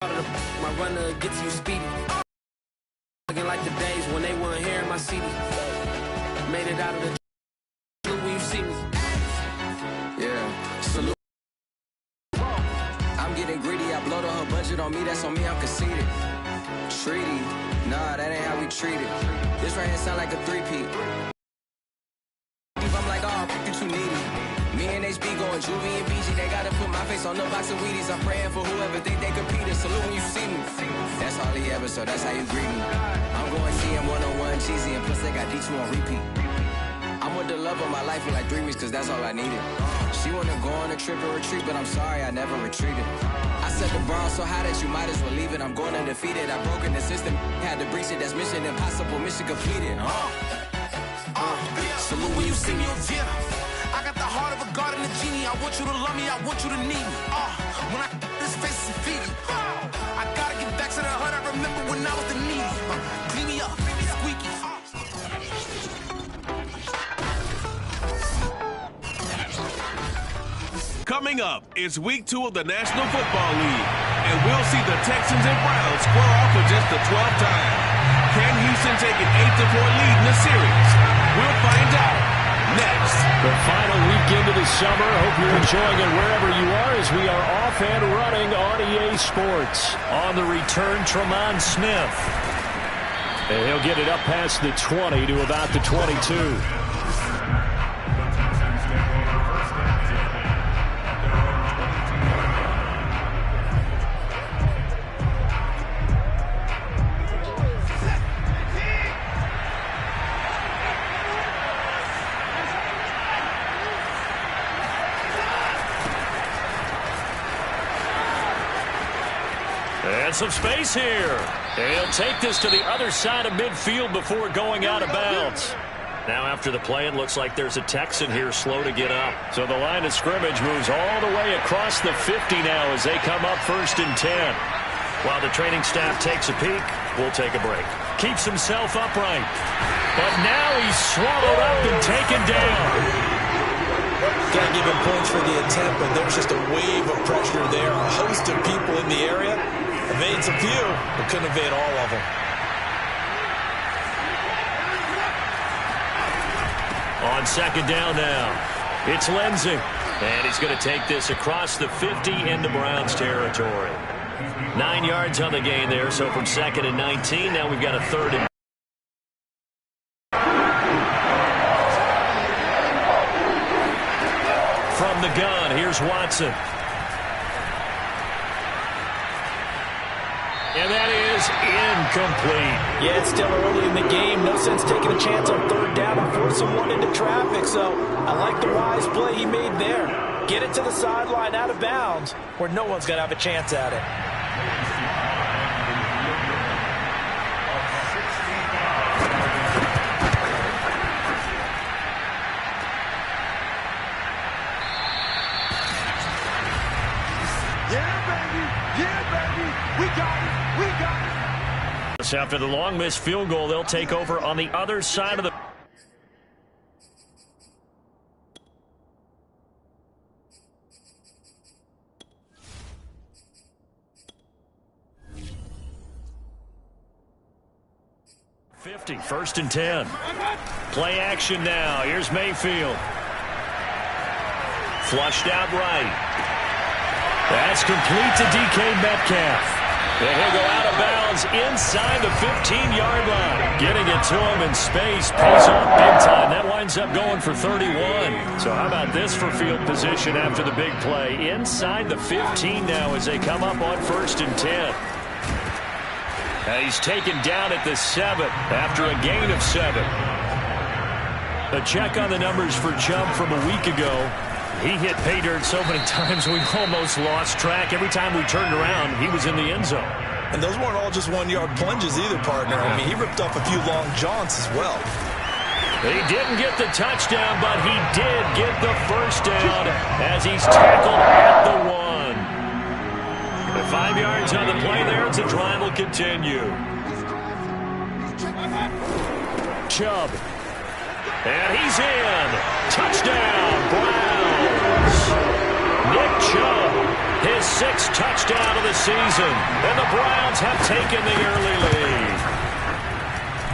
My runner gets you speedy. Looking like the days when they weren't here in my city. Made it out of the when you see me. Yeah, salute. I'm getting greedy. I blowed her budget on me. That's on me. I'm conceited. Treaty. Nah, that ain't how we treat it. This right here sound like a three-peat. I'm like, oh, you too needy. Me and HB going Juvie and BG. They gotta put my face on the box of Wheaties. I'm praying for whoever think they compete. Salute when you see me. That's all he ever, so that's how you greet me. I'm going TM 101 cheesy, and plus they got D2 on repeat. I'm with the love of my life for like 3 weeks, cause that's all I needed. She wanna go on a trip or retreat, but I'm sorry, I never retreated. I set the bar so high that you might as well leave it. I'm going undefeated. I broken the system, had to breach it. That's mission impossible, mission completed. Salute when you see me. I got the heart of a god and a genie. I want you to love me, I want you to need me. When I this face is Fiji. I gotta get back to the hood. I remember when I was the needy. Clean me up, squeaky. Coming up is week 2 of the National Football League, and we'll see the Texans and Browns square off for just the 12th time. Can Houston take an 8-4 lead in the series? We'll find out next. The final weekend of the summer. Hope you're enjoying it wherever you are as we are off and running on EA Sports. On the return, Tremont Smith. And he'll get it up past the 20 to about the 22. And some space here. He'll take this to the other side of midfield before going out of bounds. Now after the play, it looks like there's a Texan here slow to get up. So the line of scrimmage moves all the way across the 50 now as they come up 1st and 10. While the training staff takes a peek, we'll take a break. Keeps himself upright. But now he's swallowed up and taken down. Gotta give him points for the attempt, but there's just a wave of pressure there. A host of people in the area. Evades a few, but couldn't evade all of them. On 2nd down now, it's Lindsey. And he's going to take this across the 50 into Browns territory. 9 yards on the gain there, so from 2nd and 19, now we've got a 3rd and from the gun, here's Watson. And that is incomplete. Yeah, it's still early in the game. No sense taking a chance on 3rd down and forcing one into traffic. So I like the wise play he made there. Get it to the sideline out of bounds where no one's going to have a chance at it. After the long missed field goal, they'll take over on the other side of the... First and 10. Play action now. Here's Mayfield. Flushed out right. That's complete to DK Metcalf. And he'll go out of bounds inside the 15-yard line. Getting it to him in space pays off big time. That winds up going for 31. So how about this for field position after the big play? Inside the 15 now as they come up on 1st and 10. And he's taken down at the 7 after a gain of 7. A check on the numbers for Chubb from a week ago. He hit pay dirt so many times we almost lost track. Every time we turned around, he was in the end zone. And those weren't all just 1-yard plunges either, partner. I mean, he ripped off a few long jaunts as well. He didn't get the touchdown, but he did get the first down as he's tackled at the 1. 5 yards on the play there, and the drive will continue. Chubb. And he's in. Touchdown, Browns. Nick Chubb His 6th touchdown of the season. And the Browns have taken the early lead.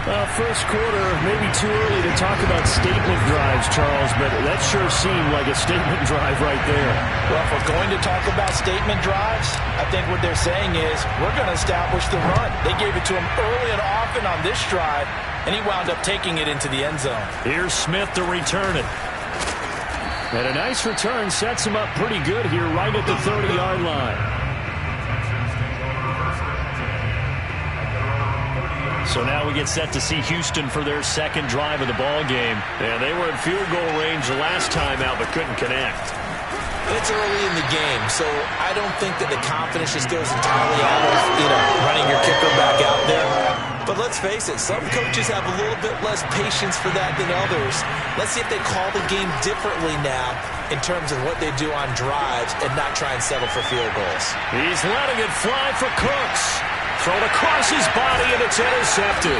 Well, first quarter, maybe too early to talk about statement drives, Charles, but that sure seemed like a statement drive right there. Well, if we're going to talk about statement drives, I think what they're saying is we're going to establish the run. They gave it to him early and often on this drive, and he wound up taking it into the end zone. Here's Smith to return it. And a nice return sets him up pretty good here right at the 30-yard line. So now we get set to see Houston for their second drive of the ball game. And they were in field goal range the last time out, but couldn't connect. It's early in the game, so I don't think that the confidence just goes entirely out of, running your kicker back out there. But let's face it, some coaches have a little bit less patience for that than others. Let's see if they call the game differently now in terms of what they do on drives and not try and settle for field goals. He's letting it fly for Cooks. Thrown across his body, and it's intercepted.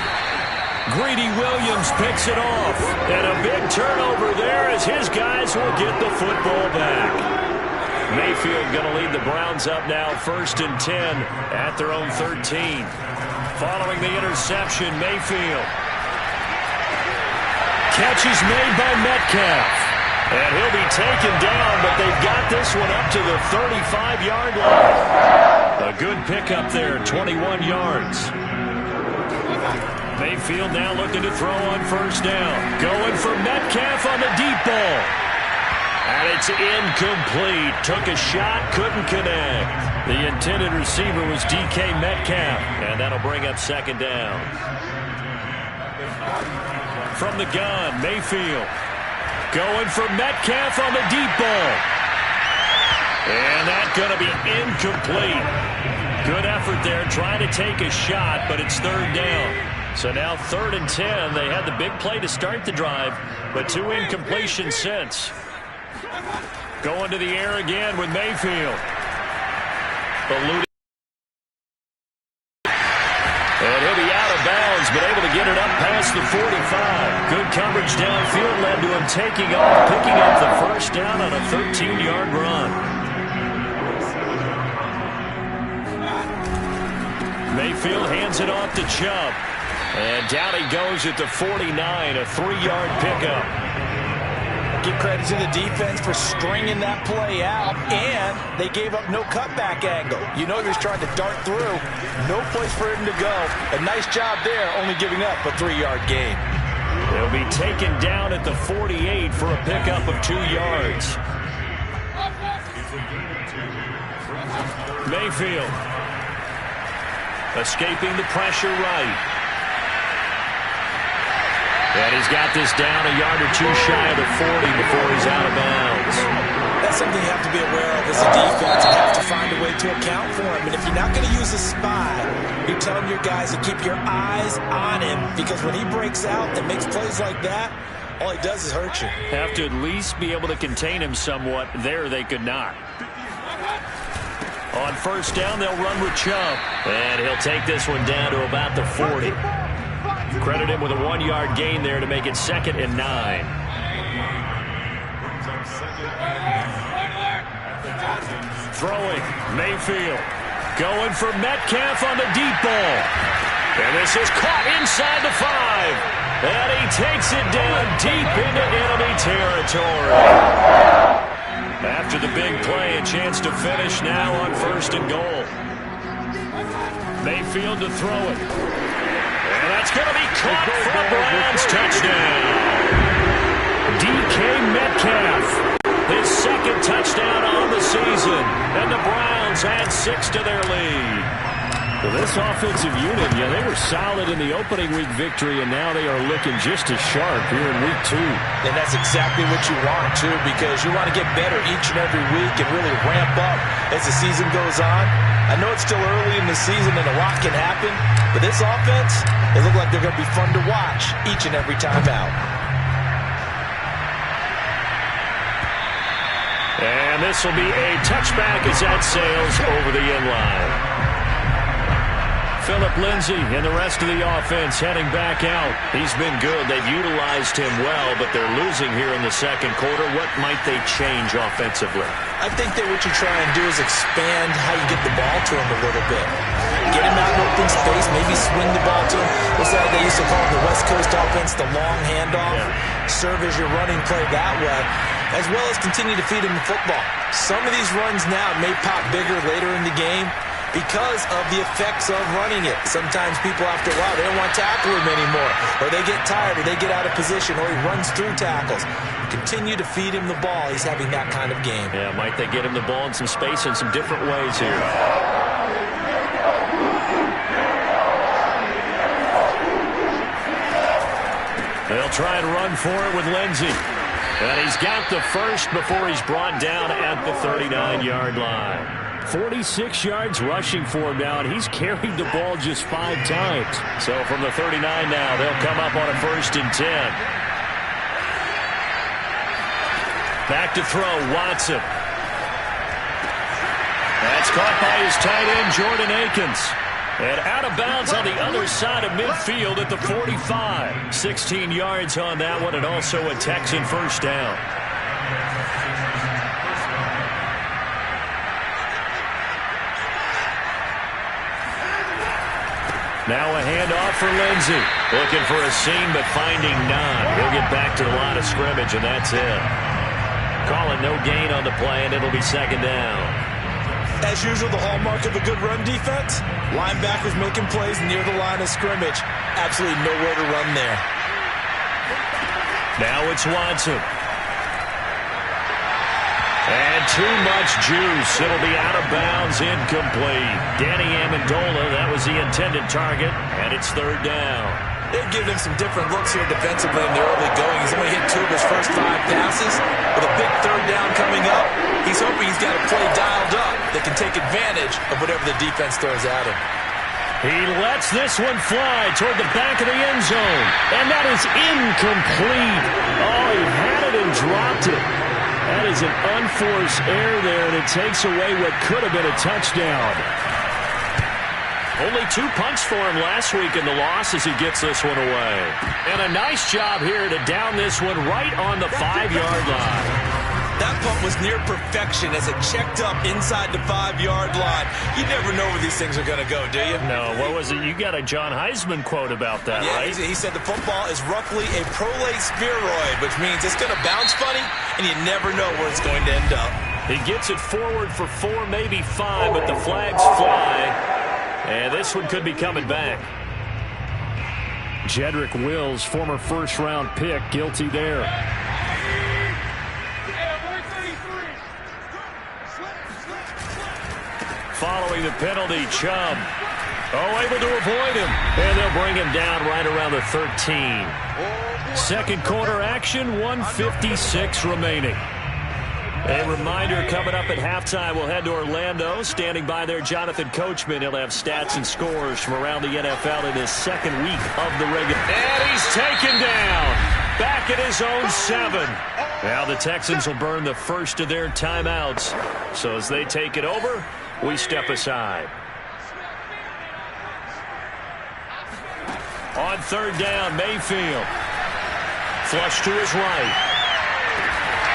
Greedy Williams picks it off. And a big turnover there as his guys will get the football back. Mayfield going to lead the Browns up now 1st and 10 at their own 13. Following the interception, Mayfield. Catch is made by Metcalf. And he'll be taken down, but they've got this one up to the 35-yard line. A good pickup there, 21 yards. Mayfield now looking to throw on 1st down. Going for Metcalf on the deep ball. And it's incomplete. Took a shot, couldn't connect. The intended receiver was DK Metcalf. And that'll bring up 2nd down. From the gun, Mayfield. Going for Metcalf on the deep ball. And that's going to be incomplete. Good effort there trying to take a shot, but it's 3rd down. So now 3rd and 10. They had the big play to start the drive, but 2 incompletions since. Going to the air again with Mayfield. Eluding. And he'll be out of bounds, but able to get it up past the 45. Good coverage downfield led to him taking off, picking up the 1st down on a 13-yard run. Mayfield hands it off to Chubb. And down he goes at the 49, a 3-yard pickup. Give credit to the defense for stringing that play out, and they gave up no cutback angle. You know he was trying to dart through. No place for him to go. A nice job there, only giving up a 3-yard gain. They'll be taken down at the 48 for a pickup of 2 yards. Mayfield. Escaping the pressure right. And he's got this down a yard or 2 shy of the 40 before he's out of bounds. That's something you have to be aware of as a defense. You have to find a way to account for him. And if you're not going to use a spy, you're telling your guys to keep your eyes on him. Because when he breaks out and makes plays like that, all he does is hurt you. Have to at least be able to contain him somewhat. There they could not. On 1st down, they'll run with Chubb. And he'll take this one down to about the 40. Credit him with a 1-yard gain there to make it 2nd and 9. Throwing, Mayfield. Going for Metcalf on the deep ball. And this is caught inside the 5. And he takes it down deep into enemy territory. After the big play, a chance to finish now on 1st and goal. Mayfield to throw it. And that's going to be caught for a Browns touchdown. DK Metcalf, his 2nd touchdown on the season. And the Browns add 6 to their lead. Well, this offensive unit, they were solid in the opening week victory, and now they are looking just as sharp here in week 2. And that's exactly what you want, too, because you want to get better each and every week and really ramp up as the season goes on. I know it's still early in the season and a lot can happen, but this offense, they look like they're going to be fun to watch each and every time out. And this will be a touchback as that sails over the end line. Phillip Lindsay and the rest of the offense heading back out. He's been good. They've utilized him well, but they're losing here in the second quarter. What might they change offensively? I think that what you try and do is expand how you get the ball to him a little bit. Get him out in open space, maybe swing the ball to him. What's that they used to call the West Coast offense, the long handoff? Yeah. Serve as your running play that way, as well as continue to feed him the football. Some of these runs now may pop bigger later in the game because of the effects of running it. Sometimes people, after a while, they don't want to tackle him anymore, or they get tired, or they get out of position, or he runs through tackles. Continue to feed him the ball. He's having that kind of game. Yeah, might they get him the ball in some space in some different ways here. They'll try and run for it with Lindsay. And he's got the first before he's brought down at the 39-yard line. 46 yards rushing for him now, and he's carried the ball just 5 times. So from the 39 now, they'll come up on a 1st and 10. Back to throw, Watson. That's caught by his tight end, Jordan Akins. And out of bounds on the other side of midfield at the 45. 16 yards on that one, and also a Texan first down. Now a handoff for Lindsay. Looking for a seam, but finding none. He'll get back to the line of scrimmage, and that's it. Calling no gain on the play, and it'll be 2nd down. As usual, the hallmark of a good run defense, linebackers making plays near the line of scrimmage. Absolutely nowhere to run there. Now it's Watson. And too much juice. It'll be out of bounds, incomplete. Danny Amendola, that was the intended target, and it's 3rd down. They've given him some different looks here defensively in the early going. He's only hit 2 of his first 5 passes. With a big 3rd down coming up, he's hoping he's got a play dialed up that can take advantage of whatever the defense throws at him. He lets this one fly toward the back of the end zone. And that is incomplete. Oh, he had it and dropped it. That is an unforced error there, and it takes away what could have been a touchdown. Only 2 punts for him last week in the loss as he gets this one away. And a nice job here to down this one right on the 5-yard line. That punt was near perfection as it checked up inside the 5-yard line. You never know where these things are going to go, do you? No, what was it? You got a John Heisman quote about that, yeah, right? He said the football is roughly a prolate spheroid, which means it's going to bounce funny, and you never know where it's going to end up. He gets it forward for 4, maybe 5, but the flags fly. And this one could be coming back. Jedrick Wills, former first-round pick, guilty there. Following the penalty, Chubb. Oh, able to avoid him. And they'll bring him down right around the 13. Second quarter action, 1:56 remaining. A reminder, coming up at halftime, we'll head to Orlando. Standing by there, Jonathan Coachman. He'll have stats and scores from around the NFL in his second week of the regular. And he's taken down. Back at his own 7. Now the Texans will burn the first of their timeouts. So as they take it over, we step aside. On 3rd down, Mayfield. Flush to his right.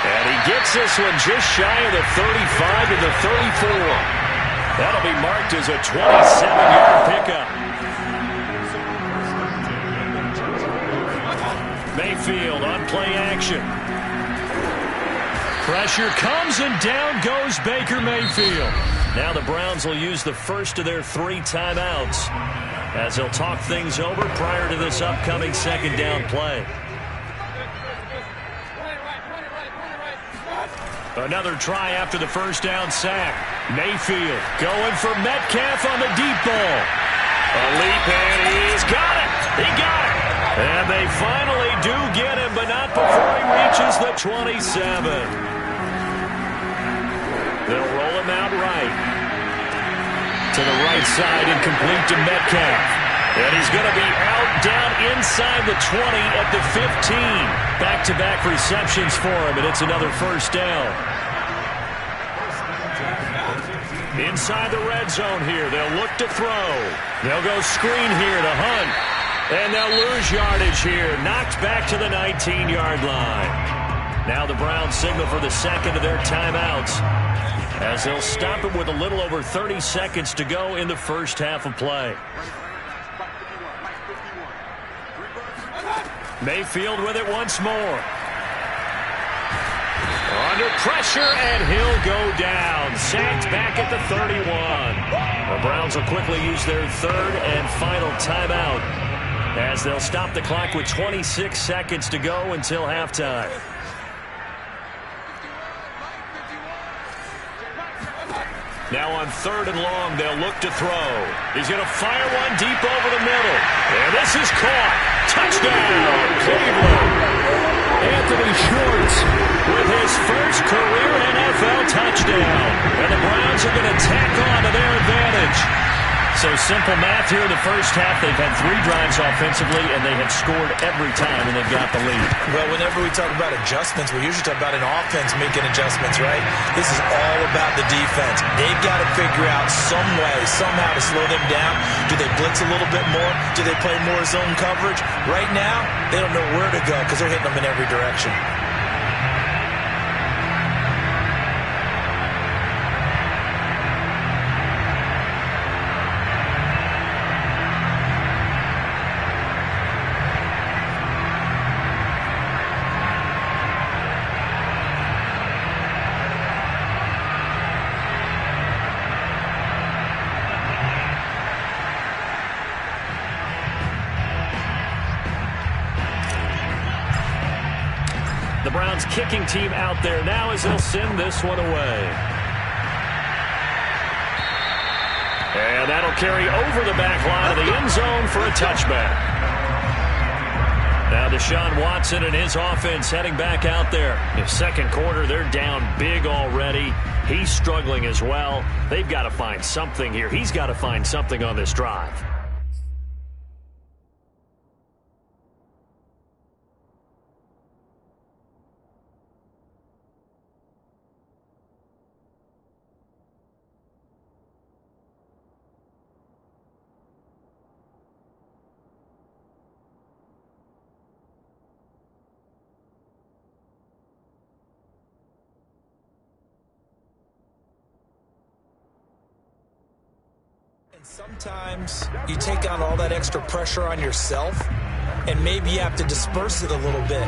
And he gets this one just shy of the 35 to the 34. That'll be marked as a 27-yard pickup. Mayfield on play action. Pressure comes and down goes Baker Mayfield. Now the Browns will use the first of their 3 timeouts as they'll talk things over prior to this upcoming 2nd down play. Another try after the first down sack. Mayfield going for Metcalf on the deep ball. A leap, and he's got it. He got it. And they finally do get him, but not before he reaches the 27. They'll roll him out right. To the right side and complete to Metcalf. And he's going to be out down inside the 20 at the 15. Back-to-back receptions for him, and it's another first down. Inside the red zone here. They'll look to throw. They'll go screen here to Hunt. And they'll lose yardage here. Knocked back to the 19-yard line. Now the Browns signal for the second of their timeouts, as they'll stop it with a little over 30 seconds to go in the first half of play. Mayfield with it once more. Under pressure, and he'll go down. Sacked back at the 31. The Browns will quickly use their third and final timeout, as they'll stop the clock with 26 seconds to go until halftime. Now on third and long, they'll look to throw. He's going to fire one deep over the middle. And this is caught. Touchdown, Cleveland. Anthony Schwartz with his first career NFL touchdown. And the Browns are going to tack on to their advantage. So simple math here in the first half. They've had 3 drives offensively, and they have scored every time, and they've got the lead. Well, whenever we talk about adjustments, we usually talk about an offense making adjustments, right? This is all about the defense. They've got to figure out some way, somehow to slow them down. Do they blitz a little bit more? Do they play more zone coverage? Right now, they don't know where to go because they're hitting them in every direction. The Browns kicking team out there now as they'll send this one away. And that'll carry over the back line of the end zone for a touchback. Now Deshaun Watson and his offense heading back out there. In second quarter, they're down big already. He's struggling as well. They've got to find something here. He's got to find something on this drive. Sometimes you take on all that extra pressure on yourself, and maybe you have to disperse it a little bit.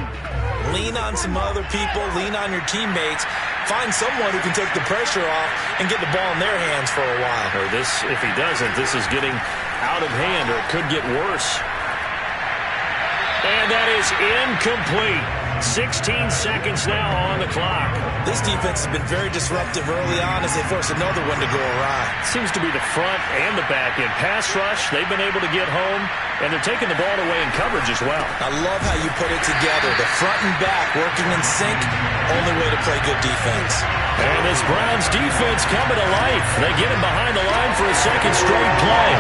Lean on some other people, lean on your teammates, find someone who can take the pressure off and get the ball in their hands for a while. Or this, if he doesn't, this is getting out of hand, or it could get worse. And that is incomplete. 16 seconds now on the clock. This defense has been very disruptive early on as they force another one to go awry. Seems to be the front and the back end. Pass rush, they've been able to get home, and they're taking the ball away in coverage as well. I love how you put it together. The front and back working in sync, only way to play good defense. And this Browns defense coming to life. They get him behind the line for a second straight play.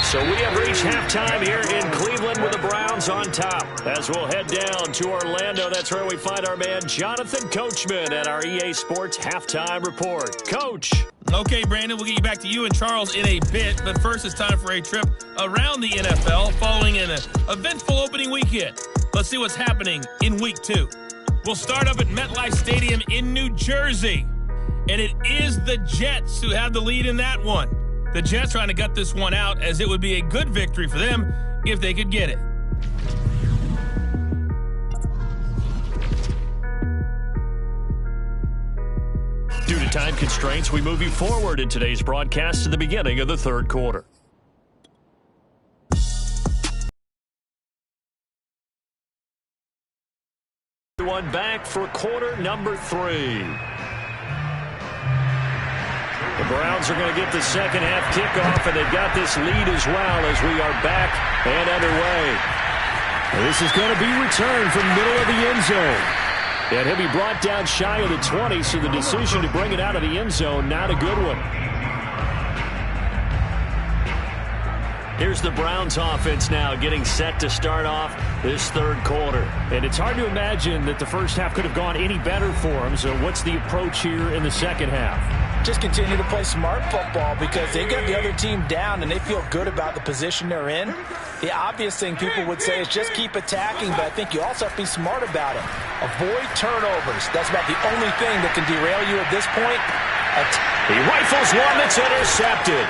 So we have reached halftime here in Cleveland with the Browns on top. As we'll head down to Orlando, that's where we find our man Jonathan Coachman at our EA Sports Halftime Report. Coach. Okay, Brandon, we'll get you back to you and Charles in a bit. But first, it's time for a trip around the NFL following an eventful opening weekend. Let's see what's happening in Week 2. We'll start up at MetLife Stadium in New Jersey. And it is the Jets who have the lead in that one. The Jets trying to gut this one out, as it would be a good victory for them if they could get it. Due to time constraints, we move you forward in today's broadcast to the beginning of the third quarter. One back for quarter number 3. The Browns are going to get the second half kickoff, and they've got this lead as well as we are back and underway. This is going to be returned from middle of the end zone. And he'll be brought down shy of the 20, so the decision to bring it out of the end zone, not a good one. Here's the Browns offense now getting set to start off this third quarter. And it's hard to imagine that the first half could have gone any better for them. So what's the approach here in the second half? Just continue to play smart football because they got the other team down and they feel good about the position they're in. The obvious thing people would say is just keep attacking, but I think you also have to be smart about it. Avoid turnovers. That's about the only thing that can derail you at this point. He rifles one that's intercepted.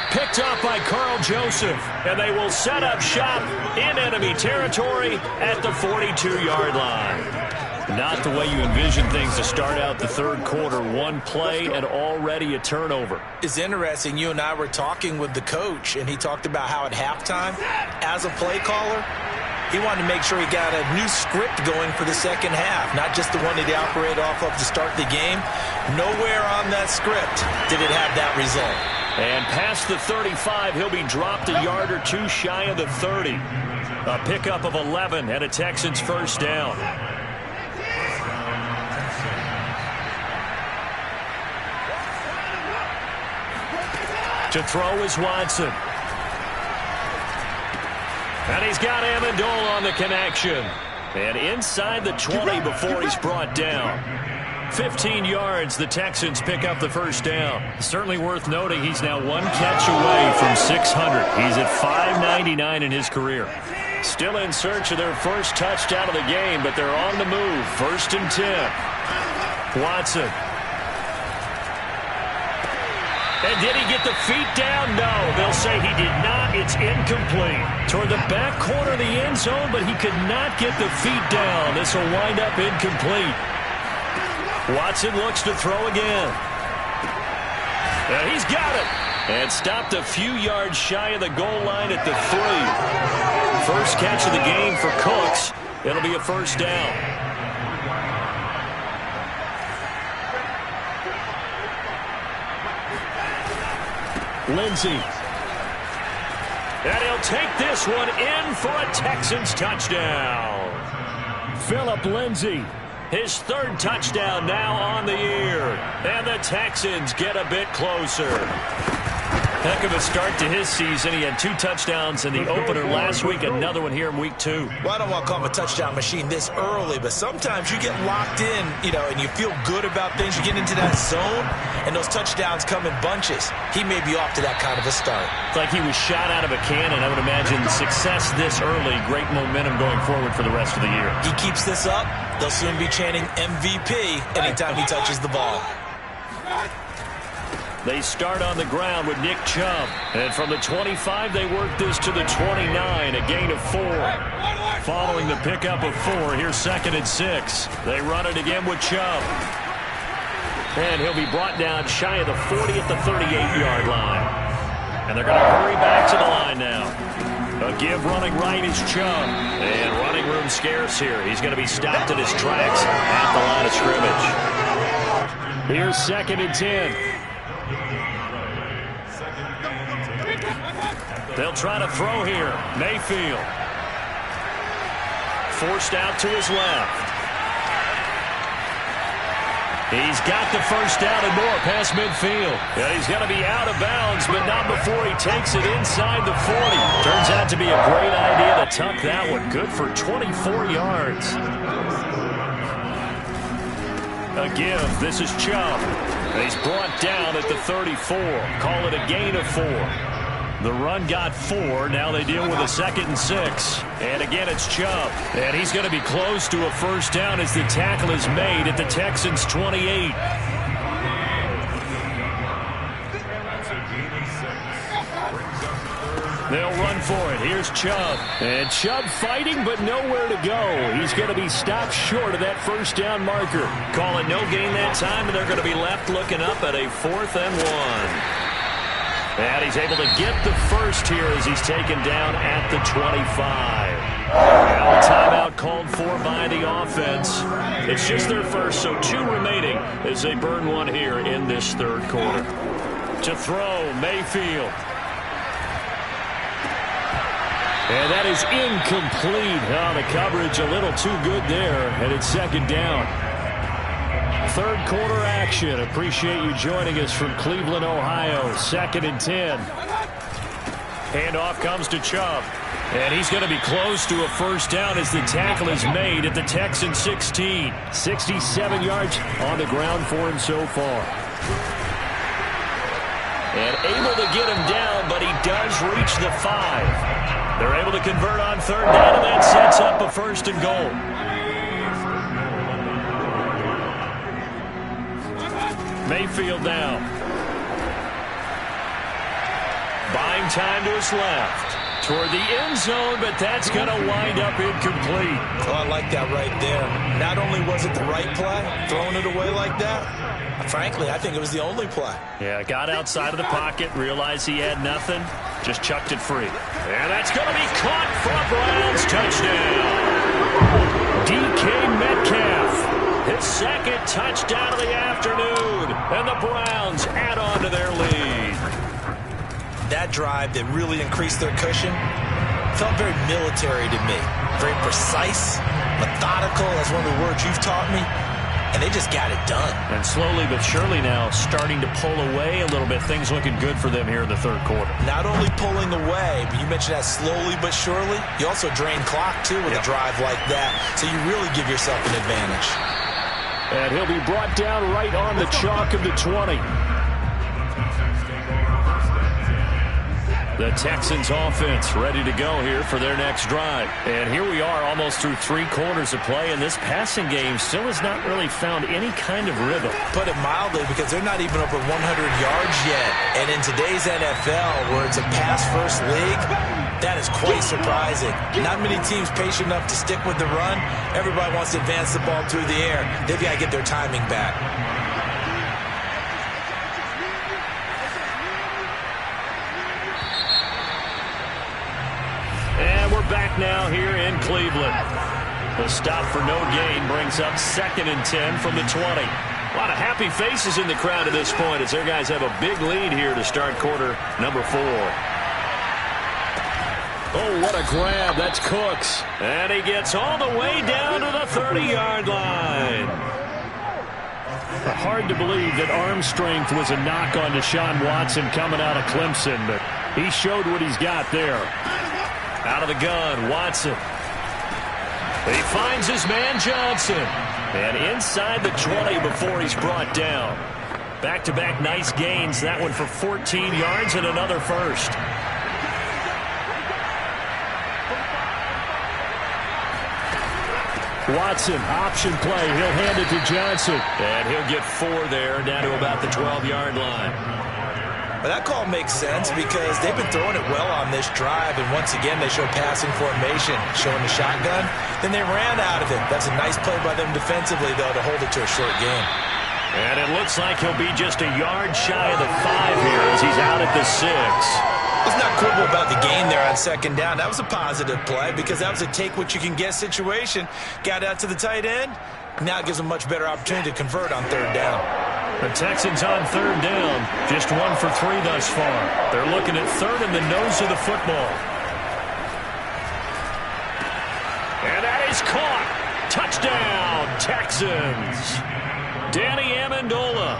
Picked up by Carl Joseph, and they will set up shop in enemy territory at the 42-yard line. Not the way you envision things to start out the third quarter. One play and already a turnover. It's interesting. You and I were talking with the coach, and he talked about how at halftime, as a play caller, he wanted to make sure he got a new script going for the second half, not just the one that he operated off of to start the game. Nowhere on that script did it have that result. And past the 35, he'll be dropped a yard or two shy of the 30. A pickup of 11 and a Texans first down. To throw is Watson. And he's got Amendola on the connection. And inside the 20 before he's brought down. 15 yards, the Texans pick up the first down. Certainly worth noting he's now one catch away from 600. He's at 599 in his career. Still in search of their first touchdown of the game, but they're on the move. First and 10. Watson. And did he get the feet down? No, they'll say he did not. It's incomplete. Toward the back corner of the end zone, but he could not get the feet down. This will wind up incomplete. Watson looks to throw again. And he's got it. And stopped a few yards shy of the goal line at the 3. First catch of the game for Cooks. It'll be a first down. Lindsey. And he'll take this one in for a Texans touchdown. Phillip Lindsay. His third touchdown now on the year. And the Texans get a bit closer. Heck of a start to his season. He had 2 touchdowns in the opener last week, another one here in week 2. Well, I don't want to call him a touchdown machine this early, but sometimes you get locked in, and you feel good about things. You get into that zone, and those touchdowns come in bunches. He may be off to that kind of a start. It's like he was shot out of a cannon. I would imagine success this early, great momentum going forward for the rest of the year. He keeps this up, they'll soon be chanting MVP anytime he touches the ball. They start on the ground with Nick Chubb. And from the 25, they work this to the 29, a gain of 4. Following the pickup of 4, here's second and 6. They run it again with Chubb. And he'll be brought down shy of the 40 at the 38-yard line. And they're going to hurry back to the line now. A give running right is Chubb. And running room scarce here. He's going to be stopped in his tracks at the line of scrimmage. Here's second and 10. They'll try to throw here. Mayfield. Forced out to his left. He's got the first down and more past midfield. And he's going to be out of bounds, but not before he takes it inside the 40. Turns out to be a great idea to tuck that one. Good for 24 yards. A give. This is Chubb. And he's brought down at the 34. Call it a gain of 4. The run got 4. Now they deal with a second and 6. And again, it's Chubb. And he's going to be close to a first down as the tackle is made at the Texans' 28. They'll run for it. Here's Chubb. And Chubb fighting, but nowhere to go. He's going to be stopped short of that first down marker. Call it no gain that time, and they're going to be left looking up at a 4th and 1. And he's able to get the first here as he's taken down at the 25. Now a timeout called for by the offense. It's just their first, so 2 remaining as they burn one here in this third quarter. To throw, Mayfield. And that is incomplete. Oh, the coverage a little too good there, and it's second down. Third quarter action. Appreciate you joining us from Cleveland, Ohio. Second and 10. Handoff comes to Chubb. And he's going to be close to a first down as the tackle is made at the Texans 16. 67 yards on the ground for him so far. And able to get him down, but he does reach the 5. They're able to convert on third down, and that sets up a first and goal. Mayfield now. Buying time to his left. Toward the end zone, but that's going to wind up incomplete. Oh, I like that right there. Not only was it the right play, throwing it away like that, frankly, I think it was the only play. Yeah, got outside of the pocket, realized he had nothing, just chucked it free. And that's going to be caught for a Browns touchdown. DK Metcalf, his second touchdown of the afternoon, and the Browns add on to their lead. That drive that really increased their cushion felt very military to me. Very precise, methodical, that's one of the words you've taught me. And they just got it done. And slowly but surely now starting to pull away a little bit. Things looking good for them here in the third quarter. Not only pulling away, but you mentioned that slowly but surely. You also drain clock, too, with a drive like that. So you really give yourself an advantage. And he'll be brought down right on the chalk of the 20. The Texans offense ready to go here for their next drive. And here we are almost through 3 quarters of play, and this passing game still has not really found any kind of rhythm. Put it mildly, because they're not even over 100 yards yet. And in today's NFL, where it's a pass-first league, that is quite surprising. Not many teams patient enough to stick with the run. Everybody wants to advance the ball through the air. They've got to get their timing back. Back now here in Cleveland. The stop for no gain brings up 2nd and 10 from the 20. A lot of happy faces in the crowd at this point as their guys have a big lead here to start quarter number 4. Oh, what a grab. That's Cooks. And he gets all the way down to the 30-yard line. Hard to believe that arm strength was a knock on Deshaun Watson coming out of Clemson, but he showed what he's got there. Out of the gun, Watson. He finds his man Johnson. And inside the 20 before he's brought down. Back-to-back nice gains. That one for 14 yards and another first. Watson, option play. He'll hand it to Johnson. And he'll get 4 there, down to about the 12-yard line. But that call makes sense because they've been throwing it well on this drive, and once again they show passing formation, showing the shotgun. Then they ran out of it. That's a nice play by them defensively, though, to hold it to a short game. And it looks like he'll be just a yard shy of the 5 here as he's out at the 6. Let's not quibble about the gain there on 2nd down. That was a positive play because that was a take-what-you-can-get situation. Got out to the tight end. Now it gives them a much better opportunity to convert on 3rd down. The Texans on 3rd down, just 1 for 3 thus far. They're looking at 3rd in the nose of the football. And that is caught. Touchdown, Texans. Danny Amendola,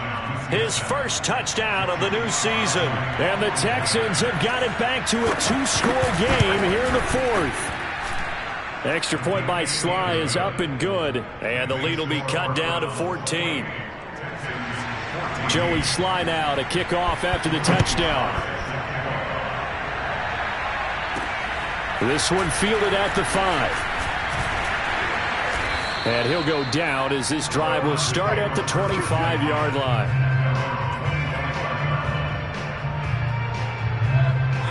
his first touchdown of the new season. And the Texans have got it back to a 2-score game here in the 4th. Extra point by Sly is up and good. And the lead will be cut down to 14. Joey Sly now to kick off after the touchdown. This one fielded at the 5. And he'll go down as this drive will start at the 25-yard line.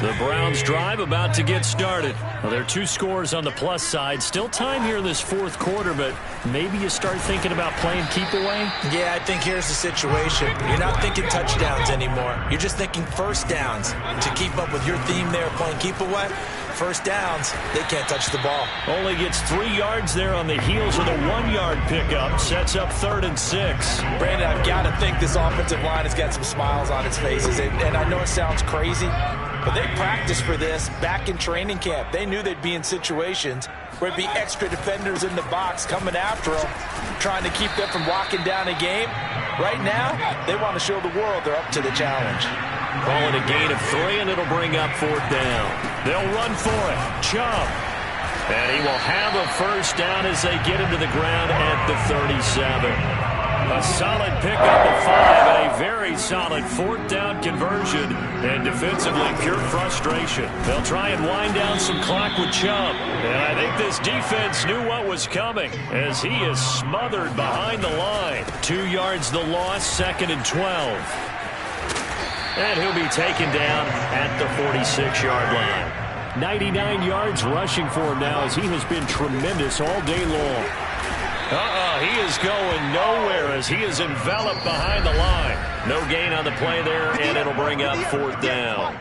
The Browns drive about to get started. Well, there are 2 scores on the plus side. Still time here in this 4th quarter, but maybe you start thinking about playing keep away? Yeah, I think here's the situation. You're not thinking touchdowns anymore. You're just thinking first downs. To keep up with your theme there, playing keep away, first downs, they can't touch the ball. Only gets 3 yards there on the heels of the 1-yard pickup. Sets up 3rd and 6. Brandon, I've got to think this offensive line has got some smiles on its faces. And I know it sounds crazy, but they practiced for this back in training camp. They knew they'd be in situations where it'd be extra defenders in the box coming after them, trying to keep them from walking down a game. Right now, they want to show the world they're up to the challenge. Calling a gain of 3, and it'll bring up 4th down. They'll run for it. Chubb. And he will have a first down as they get him to the ground at the 37. A solid pickup of 5 and a very solid 4th down conversion. And defensively, pure frustration. They'll try and wind down some clock with Chubb. And I think this defense knew what was coming as he is smothered behind the line. 2 yards the loss, 2nd and 12. And he'll be taken down at the 46-yard line. 99 yards rushing for him now as he has been tremendous all day long. He is going nowhere as he is enveloped behind the line. No gain on the play there, and it'll bring up 4th down.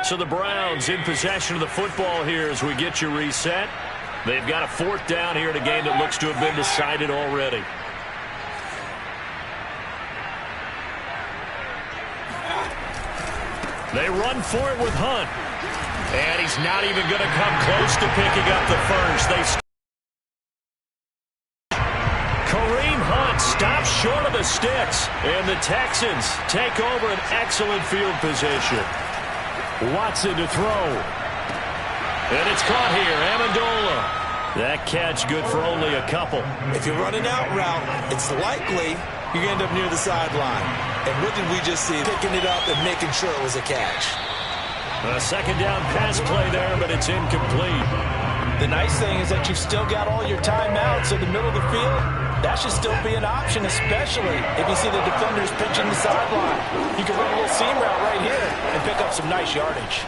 So the Browns in possession of the football here as we get you reset. They've got a 4th down here in a game that looks to have been decided already. They run for it with Hunt. And he's not even going to come close to picking up the first. Kareem Hunt stops short of the sticks. And the Texans take over an excellent field position. Watson to throw. And it's caught here. Amendola. That catch good for only a couple. If you're running out route, it's likely you're going to end up near the sideline. And what did we just see? Picking it up and making sure it was a catch. A 2nd down pass play there, but it's incomplete. The nice thing is that you've still got all your timeouts in the middle of the field. That should still be an option, especially if you see the defenders pitching the sideline. You can run a little seam route right here and pick up some nice yardage.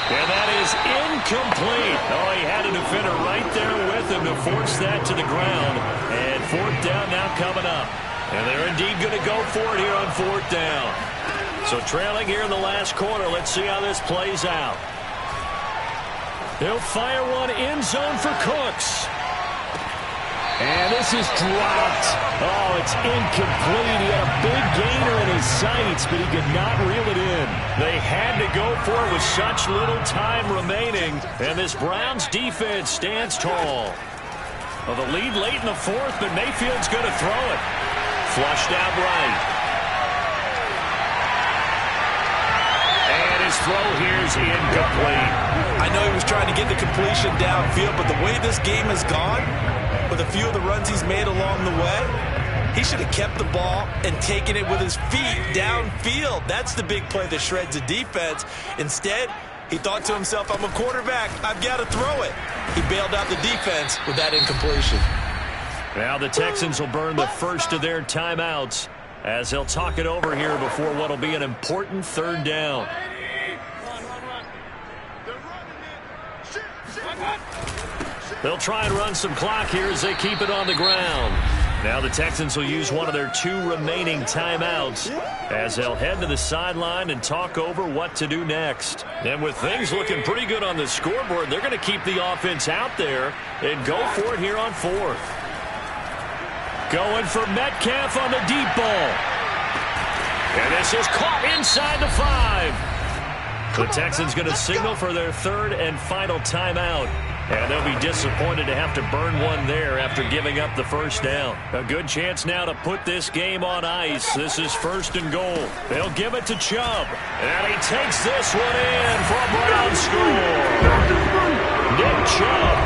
And that is incomplete. Oh, he had a defender right there with him to force that to the ground. And 4th down now coming up. And they're indeed going to go for it here on 4th down. So trailing here in the last quarter. Let's see how this plays out. They'll fire one end zone for Cooks. And this is dropped. Oh, it's incomplete. He had a big gainer in his sights, but he could not reel it in. They had to go for it with such little time remaining. And this Browns defense stands tall. Well, the lead late in the 4th, but Mayfield's going to throw it. Flushed out right. And his throw here is incomplete. I know he was trying to get the completion downfield, but the way this game has gone, with a few of the runs he's made along the way, he should have kept the ball and taken it with his feet downfield. That's the big play that shreds the defense. Instead, he thought to himself, I'm a quarterback, I've got to throw it. He bailed out the defense with that incompletion. Now the Texans will burn the first of their timeouts as they'll talk it over here before what will be an important 3rd down. They'll try and run some clock here as they keep it on the ground. Now the Texans will use one of their 2 remaining timeouts as they'll head to the sideline and talk over what to do next. And with things looking pretty good on the scoreboard, they're going to keep the offense out there and go for it here on 4th. Going for Metcalf on the deep ball. And this is caught inside the 5. The Texans going to signal for their 3rd and final timeout. And they'll be disappointed to have to burn one there after giving up the first down. A good chance now to put this game on ice. This is 1st and goal. They'll give it to Chubb. And he takes this one in for a Brown score. Nick Chubb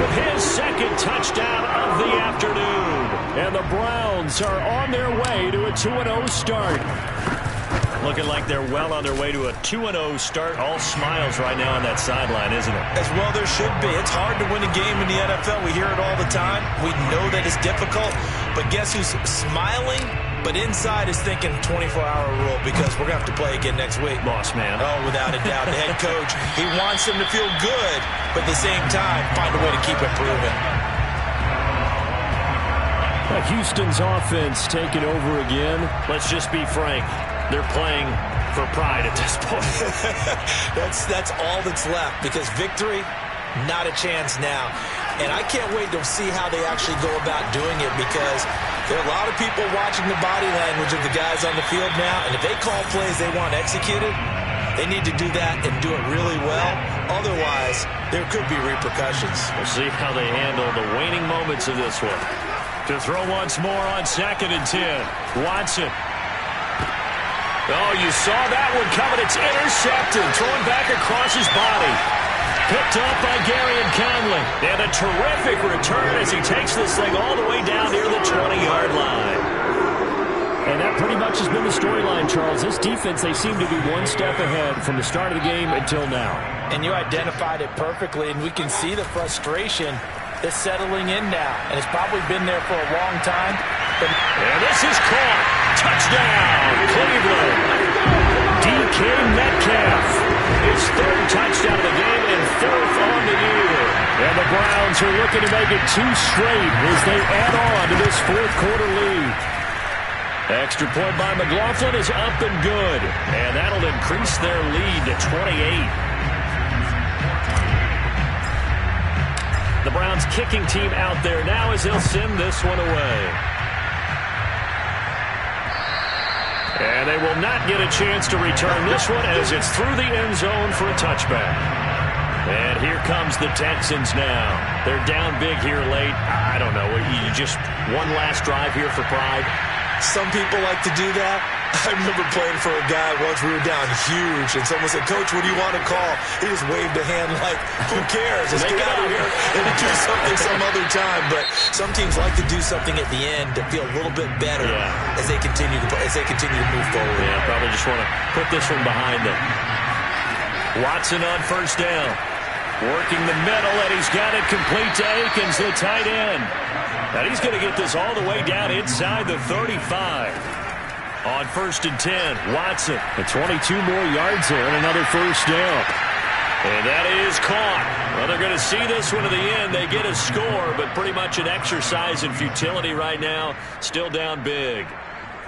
with his 2nd touchdown of the afternoon. And the Browns are on their way to a 2-0 start. Looking like they're well on their way to a 2-0 start. All smiles right now on that sideline, isn't it? As well there should be. It's hard to win a game in the NFL. We hear it all the time. We know that it's difficult. But guess who's smiling? But inside is thinking 24-hour rule because we're going to have to play again next week. Boss man. Oh, without a doubt. The head coach, he wants them to feel good, but at the same time, find a way to keep improving. Houston's offense taking over again. Let's just be frank. They're playing for pride at this point. That's all that's left because victory, not a chance now. And I can't wait to see how they actually go about doing it because there are a lot of people watching the body language of the guys on the field now. And if they call plays they want executed, They need to do that and do it really well. Otherwise, there could be repercussions. We'll see how they handle the waning moments of this one. To throw once more on 2nd and 10. Watson. Oh, you saw that one coming. It's intercepted. Thrown back across his body. Picked up by Garyon Conley. And a terrific return as he takes this thing all the way down near the 20-yard line. And that pretty much has been the storyline, Charles. This defense, they seem to be one step ahead from the start of the game until now. And you identified it perfectly, and we can see the frustration that's settling in now. And it's probably been there for a long time. And this is caught. Touchdown, Cleveland. DK Metcalf. His 3rd touchdown of the game and 4th on the year. And the Browns are looking to make it 2 straight as they add on to this 4th quarter lead. Extra point by McLaughlin is up and good. And that'll increase their lead to 28. The Browns kicking team out there now as they'll send this one away. And they will not get a chance to return this one as it's through the end zone for a touchback. And here comes the Texans now. They're down big here late. I don't know. You just one last drive here for pride. Some people like to do that. I remember playing for a guy once. We were down huge, and someone said, "Coach, what do you want to call?" He just waved a hand like, "Who cares? Let's get out of here and do something some other time." But some teams like to do something at the end to feel a little bit better as they continue to move forward. Yeah, probably just want to put this one behind them. Watson on 1st down, working the middle, and he's got it complete to Akins, the tight end. And he's going to get this all the way down inside the 35. On 1st and 10, Watson. And 22 more yards there and another 1st down. And that is caught. Well, they're going to see this one to the end. They get a score, but pretty much an exercise in futility right now. Still down big.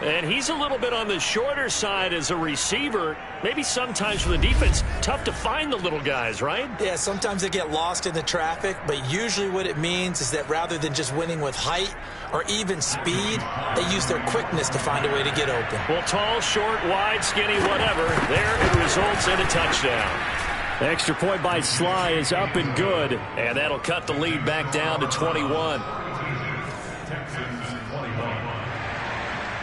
And he's a little bit on the shorter side as a receiver. Maybe sometimes for the defense, tough to find the little guys, right? Yeah, sometimes they get lost in the traffic, but usually what it means is that rather than just winning with height or even speed, they use their quickness to find a way to get open. Well, tall, short, wide, skinny, whatever, there it results in a touchdown. Extra point by Sly is up and good. And that'll cut the lead back down to 21.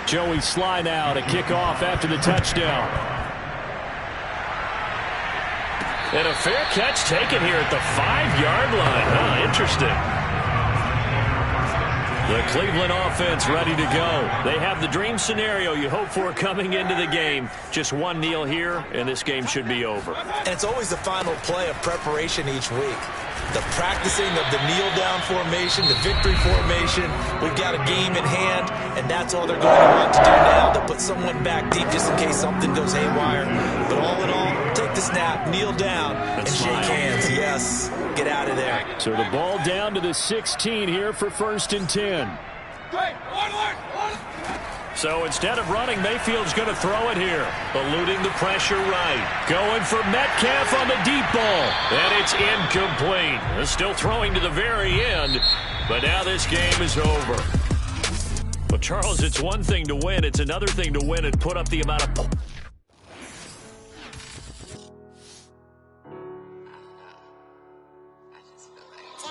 Joey Sly now to kick off after the touchdown. And a fair catch taken here at the 5-yard line. Interesting. The Cleveland offense ready to go. They have the dream scenario you hope for coming into the game. Just one kneel here, and this game should be over. And it's always the final play of preparation each week. The practicing of the kneel-down formation, the victory formation. We've got a game in hand, and that's all they're going to want to do now, to put someone back deep just in case something goes haywire. But all in all, take the snap, kneel down, and shake hands. Yes, get out of there. So the ball down to the 16 here for 1st and 10. So instead of running, Mayfield's going to throw it here. Eluding the pressure right. Going for Metcalf on the deep ball. And it's incomplete. They're still throwing to the very end. But now this game is over. Well, Charles, it's one thing to win. It's another thing to win and put up the amount of